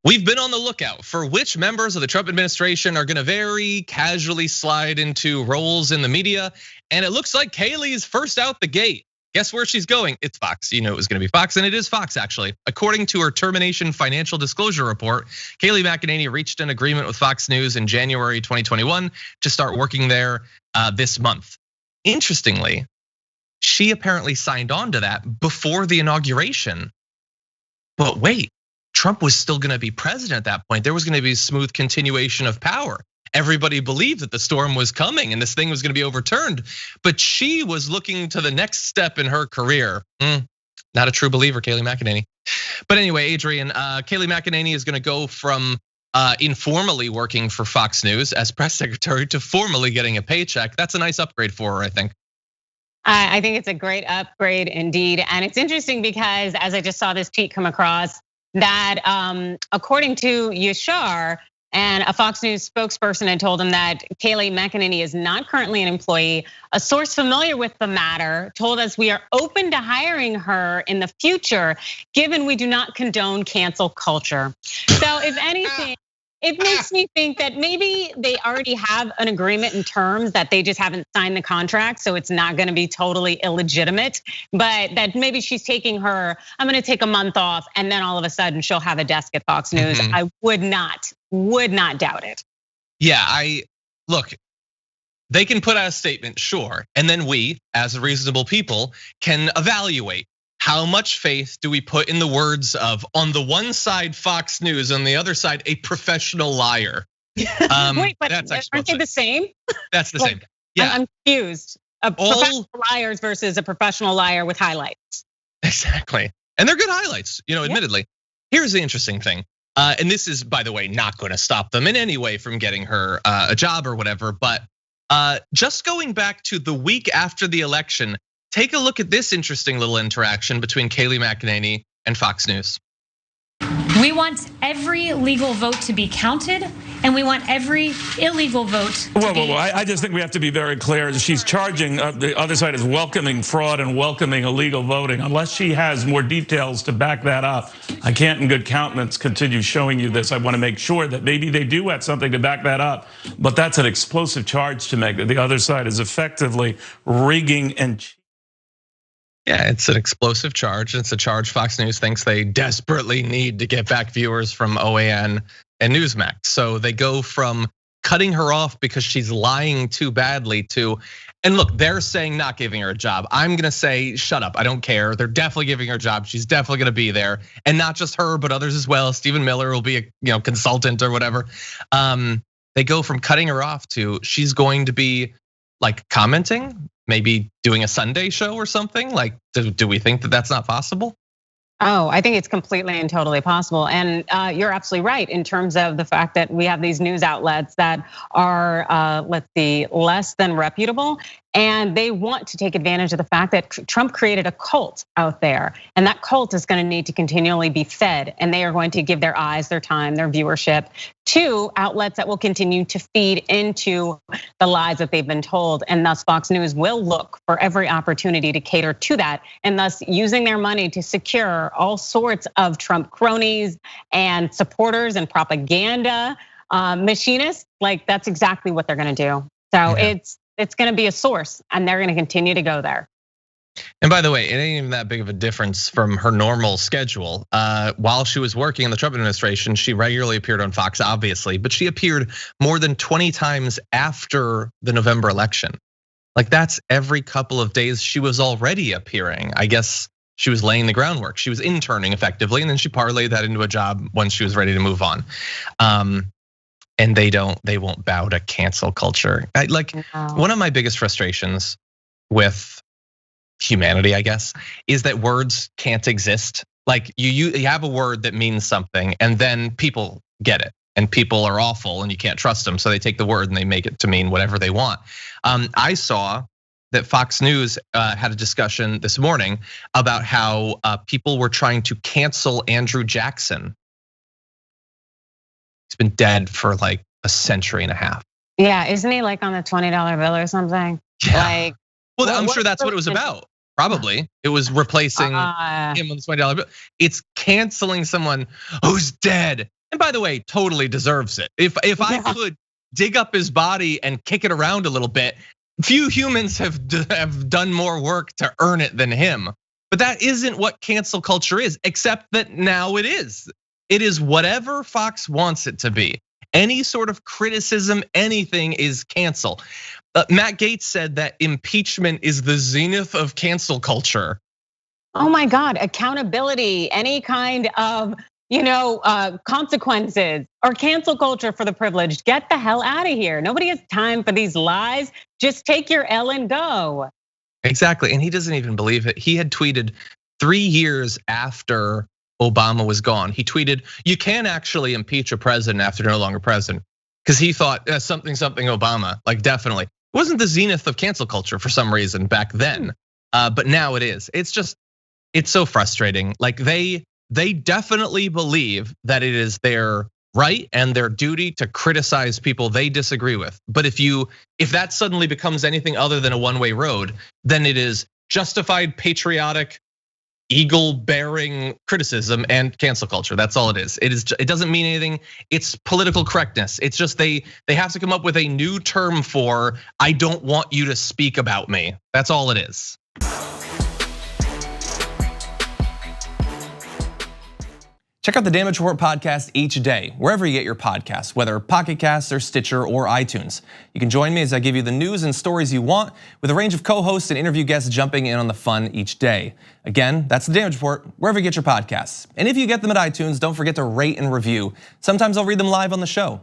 We've been on the lookout for which members of the Trump administration are gonna very casually slide into roles in the media. And it looks like Kayleigh's first out the gate. Guess where she's going? It's Fox. You know it was gonna be Fox, and it is Fox actually. According to her termination financial disclosure report, Kayleigh McEnany reached an agreement with Fox News in January 2021 to start working there this month. Interestingly, she apparently signed on to that before the inauguration. But wait, Trump was still gonna be president at that point. There was gonna be a smooth continuation of power. Everybody believed that the storm was coming and this thing was gonna be overturned, but she was looking to the next step in her career. Not a true believer, Kayleigh McEnany. But anyway, Adrienne, Kayleigh McEnany is gonna go from informally working for Fox News as press secretary to formally getting a paycheck. That's a nice upgrade for her, I think. I think it's a great upgrade indeed. And it's interesting because as I just saw this tweet come across, that according to Yashar, and a Fox News spokesperson had told him that Kayleigh McEnany is not currently an employee. A source familiar with the matter told us we are open to hiring her in the future, given we do not condone cancel culture. So if anything, it makes me think that maybe they already have an agreement in terms that they just haven't signed the contract, so it's not gonna be totally illegitimate, but that maybe she's taking her, I'm gonna take a month off, and then all of a sudden she'll have a desk at Fox News. I would not doubt it. Yeah, look, they can put out a statement, sure, and then we, as reasonable people, can evaluate. How much faith do we put in the words of, on the one side, Fox News, on the other side, a professional liar? Wait, but aren't they the same? That's the same. Yeah, I'm confused. Professional liars versus a professional liar with highlights. Exactly, and they're good highlights, admittedly. Here's the interesting thing, and this is, by the way, not going to stop them in any way from getting her a job or whatever. But just going back to the week after the election. Take a look at this interesting little interaction between Kayleigh McEnany and Fox News. We want every legal vote to be counted, and we want every illegal vote to be. I just think we have to be very clear. She's charging, the other side is welcoming fraud and welcoming illegal voting. Unless she has more details to back that up, I can't in good countenance continue showing you this. I want to make sure that maybe they do have something to back that up, but that's an explosive charge to make. The other side is effectively rigging and yeah, it's an explosive charge. It's a charge Fox News thinks they desperately need to get back viewers from OAN and Newsmax. So they go from cutting her off because she's lying too badly to, and look, they're saying not giving her a job. I'm gonna say, shut up, I don't care. They're definitely giving her a job. She's definitely gonna be there. And not just her, but others as well. Stephen Miller will be a consultant or whatever. They go from cutting her off to she's going to be like commenting, maybe doing a Sunday show or something. Like, do we think that that's not possible? Oh, I think it's completely and totally possible. And you're absolutely right in terms of the fact that we have these news outlets that are, let's see, less than reputable. And they want to take advantage of the fact that Trump created a cult out there. And that cult is gonna need to continually be fed. And they are going to give their eyes, their time, their viewership to outlets that will continue to feed into the lies that they've been told. And thus Fox News will look for every opportunity to cater to that. And thus using their money to secure all sorts of Trump cronies and supporters and propaganda machinists. Like that's exactly what they're gonna do. So it's gonna be a source and they're gonna continue to go there. And by the way, it ain't even that big of a difference from her normal schedule. While she was working in the Trump administration, she regularly appeared on Fox, obviously, but she appeared more than 20 times after the November election. Like that's every couple of days she was already appearing. I guess she was laying the groundwork. She was interning effectively, and then she parlayed that into a job once she was ready to move on. And they won't bow to cancel culture. One of my biggest frustrations with humanity, I guess, is that words can't exist. Like you have a word that means something, and then people get it, and people are awful, and you can't trust them. So they take the word and they make it to mean whatever they want. I saw that Fox News had a discussion this morning about how people were trying to cancel Andrew Jackson. He's been dead for like a century and a half. Yeah, isn't he like on the $20 bill or something? Yeah. Like, well, I'm sure that's what it was about. Probably it was replacing him on the $20 bill. It's canceling someone who's dead. And by the way, totally deserves it. If I could dig up his body and kick it around a little bit, few humans have done more work to earn it than him. But that isn't what cancel culture is, except that now it is. It is whatever Fox wants it to be. Any sort of criticism, anything is cancel. Matt Gaetz said that impeachment is the zenith of cancel culture. Oh my God, accountability, any kind of consequences or cancel culture for the privileged. Get the hell out of here. Nobody has time for these lies. Just take your L and go. Exactly, and he doesn't even believe it. He had tweeted 3 years after Obama was gone. He tweeted, "You can actually impeach a president after they're no longer president," because he thought something Obama, like definitely. It wasn't the zenith of cancel culture for some reason back then, but now it is. It's so frustrating. Like they definitely believe that it is their right and their duty to criticize people they disagree with. But if that suddenly becomes anything other than a one-way road, then it is justified, patriotic, eagle-bearing criticism and cancel culture. That's all it is. It doesn't mean anything. It's political correctness. It's just they have to come up with a new term for, I don't want you to speak about me. That's all it is. Check out the Damage Report podcast each day, wherever you get your podcasts, whether Pocket Casts or Stitcher or iTunes. You can join me as I give you the news and stories you want, with a range of co-hosts and interview guests jumping in on the fun each day. Again, that's the Damage Report, wherever you get your podcasts. And if you get them at iTunes, don't forget to rate and review. Sometimes I'll read them live on the show.